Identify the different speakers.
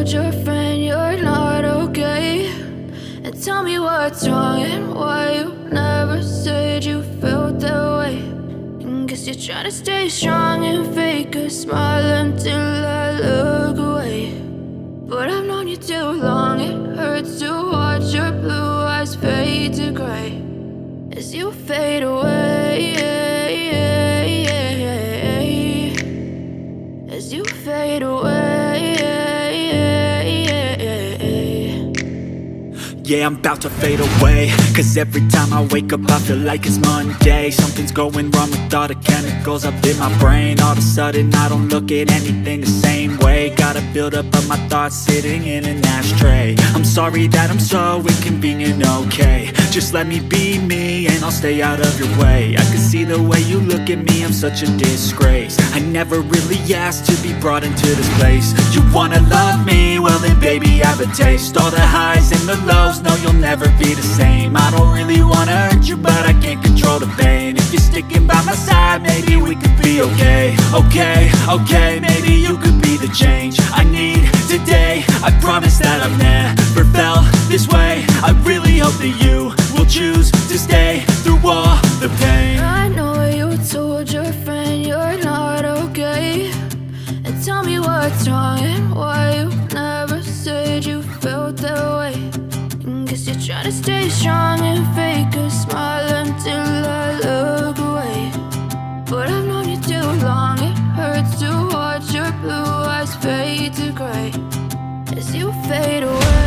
Speaker 1: told your friend you're not okay? And tell me what's wrong and why you never said you felt that way. And guess you're trying to stay strong and fake a smile until I look away. But I've known you too long, it hurts to watch your blue eyes fade to gray as you fade away, as you fade away.
Speaker 2: Yeah, I'm about to fade away, cause every time I wake up I feel like it's Monday. Something's going wrong with all the chemicals up in my brain. All of a sudden I don't look at anything the same way. Got a buildup of my thoughts sitting in an ashtray. I'm sorry that I'm so inconvenient, okay? Just let me be me and I'll stay out of your way. I can see the way you look at me, I'm such a disgrace. I never really asked to be brought into this place. You wanna love me? Well then baby have a taste. All the highs and the lows, no you'll never be the same. I don't really wanna hurt you but I can't control the pain. If you're sticking by my side maybe we could be okay. Okay, maybe you could be the change I need today. I promise that I've never felt this way. I really hope that you will choose to stay through all the pain.
Speaker 1: I know you told your friend you're not okay. And tell me what's wrong and why you never said you felt that way. And guess you're trying to stay strong and fake a smile until I look away. But I've known you too long, it hurts to watch your blue eyes fade to gray as you fade away.